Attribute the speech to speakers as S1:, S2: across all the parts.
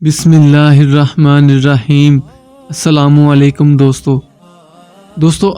S1: बिस्मिल्लाहिर्रहमानिर्रहीम। अस्सलामुअलैकुम दोस्तों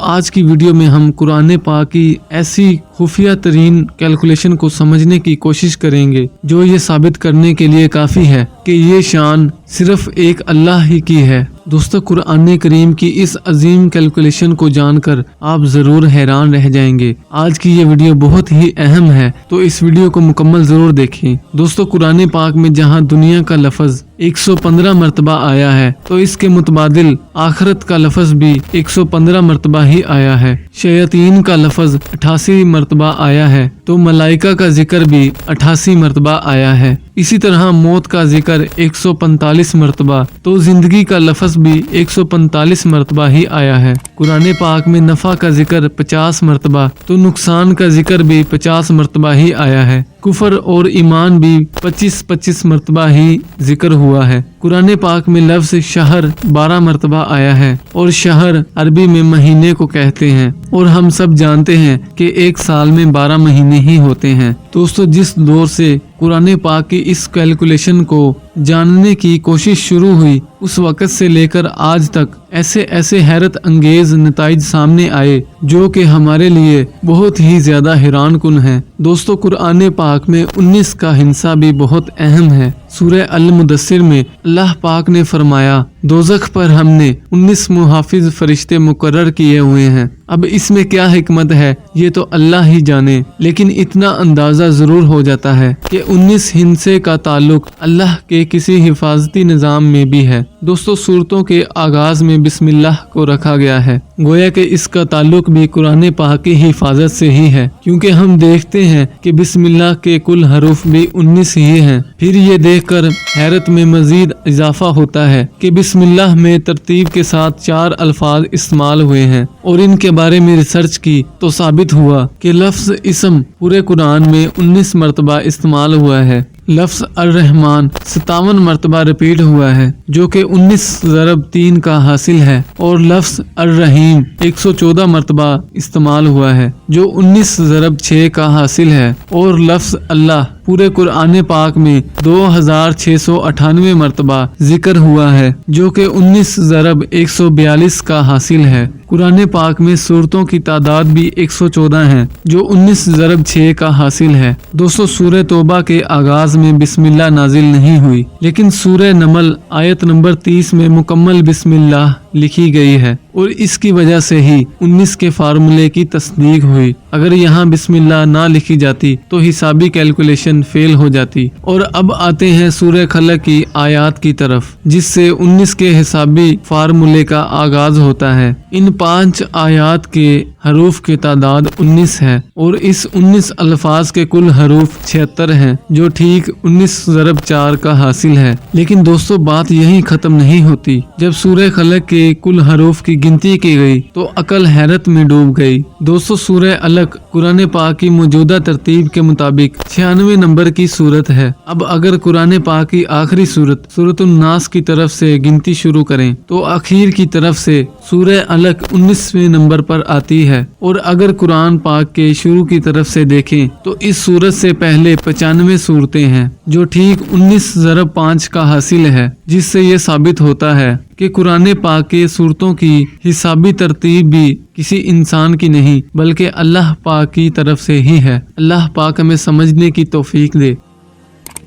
S1: आज की वीडियो में हम कुरान पाक की ऐसी खुफिया तरीन कैलकुलेशन को समझने की कोशिश करेंगे जो ये साबित करने के लिए काफ़ी है कि ये शान सिर्फ एक अल्लाह ही की है। दोस्तों कुरान करीम की इस अजीम कैलकुलेशन को जानकर आप ज़रूर हैरान रह जाएंगे। आज की ये वीडियो बहुत ही अहम है, तो इस वीडियो को मुकम्मल ज़रूर देखें। दोस्तों कुरान पाक में जहाँ दुनिया का लफ्ज़ 115 मरतबा आया है, तो इसके मुतबादिल आखिरत का लफ्ज़ भी 115 मरतबा ही आया है। शयातीन का लफ्ज़ 88 मरतबा आया है, तो मलाइका का जिक्र भी 88 मरतबा आया है। इसी तरह मौत का जिक्र 145 मरतबा, तो जिंदगी का लफ्ज़ भी 145 मरतबा ही आया है। कुरान पाक में नफ़ा का जिक्र 50 मरतबा, तो नुकसान का जिक्र भी 50 मरतबा ही आया है। कुफर और ईमान भी 25-25 मरतबा ही जिक्र हुआ है। कुरान पाक में लफ्ज़ शहर 12 मरतबा आया है, और शहर अरबी में महीने को कहते हैं, और हम सब जानते हैं कि एक साल में 12 महीने ही होते हैं। दोस्तों जिस दौर से कुरान पाक की इस कैलकुलेशन को जानने की कोशिश शुरू हुई, उस वक़्त से लेकर आज तक ऐसे हैरत अंगेज नताइज सामने आए जो कि हमारे लिए बहुत ही ज़्यादा हैरान कुन है। दोस्तों कुरान पाक में 19 का हिस्सा भी बहुत अहम है। सूरह अल-मुदस्सिर में अल्लाह पाक ने फरमाया, दोज़ख पर हमने 19 मुहाफिज फरिश्ते मुकर्रर किए हुए हैं। अब इसमें क्या हिकमत है ये तो अल्लाह ही जाने, लेकिन इतना अंदाज़ा ज़रूर हो जाता है कि 19 हिस्से का ताल्लुक अल्लाह के किसी हिफाजती निज़ाम में भी है। दोस्तों सूरतों के आगाज़ में बिस्मिल्लाह को रखा गया है, गोया कि इसका ताल्लुक भी कुरान पाक की हिफाजत से ही है, क्योंकि हम देखते हैं कि बिस्मिल्लाह के कुल हरूफ भी 19 ही हैं। फिर ये देखकर हैरत में मजीद इजाफा होता है कि बिस्मिल्लाह में तरतीब के साथ 4 अल्फाज इस्तेमाल हुए हैं, और इनके बारे में रिसर्च की तो साबित हुआ कि लफ्ज़ इसम पूरे कुरान में 19 मरतबा इस्तेमाल हुआ है। लफ्ज़ अर्रहमान 57 मरतबा रिपीट हुआ है, जो कि 19 ज़रब 3 का हासिल है, और लफ्ज़ अर्रहीम 114 मरतबा इस्तेमाल हुआ है, जो 19 ज़रब 6 का हासिल है, और लफ्ज़ अल्लाह पूरे कुरान पाक में 2698 मरतबा जिक्र हुआ है, जो कि 19 ज़रब 142 का हासिल है। कुरान पाक में सूरतों की तादाद भी 114 है, जो 19 ज़रब 6 का हासिल है। दोस्तों सूरह तौबा के आगाज में बिस्मिल्लाह नाजिल नहीं हुई, लेकिन सूरह नमल आयत नंबर 30 में मुकम्मल बिस्मिल्लाह लिखी गई है, और इसकी वजह से ही 19 के फार्मूले की तस्दीक हुई। अगर यहाँ बिस्मिल्लाह ना लिखी जाती तो हिसाबी कैलकुलेशन फेल हो जाती। और अब आते हैं सूरह खलक की आयत की तरफ, जिससे 19 के हिसाबी फार्मूले का आगाज होता है। इन 5 आयत के हरूफ की तादाद 19 है, और इस 19 अल्फाज के कुल हरूफ 76 हैं, जो ठीक 19 ज़रब 4 का हासिल है। लेकिन दोस्तों बात यहीं खत्म नहीं होती। जब सूरह खलक के कुल हरूफ की गिनती की गई तो अकल हैरत में डूब गई। दोस्तों सूरह अलक कुरान पाक की मौजूदा तरतीब के मुताबिक 96 नंबर की सूरत है। अब अगर कुरान पाक की आखिरी सूरत सूरतुन नास की तरफ से गिनती शुरू करें तो आखिर की तरफ से सूरह अलक 19वें नंबर पर आती है, और अगर कुरान पाक के शुरू की तरफ से देखें तो इस सूरत से पहले 95 सूरतें हैं, जो ठीक 19 ज़रब 5 का हासिल है, जिससे ये साबित होता है कि कुरान पाक के सूरतों की हिसाबी तरतीब भी किसी इंसान की नहीं बल्कि अल्लाह पाक की तरफ से ही है। अल्लाह पाक हमें समझने की तौफीक दे,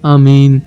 S1: आमीन।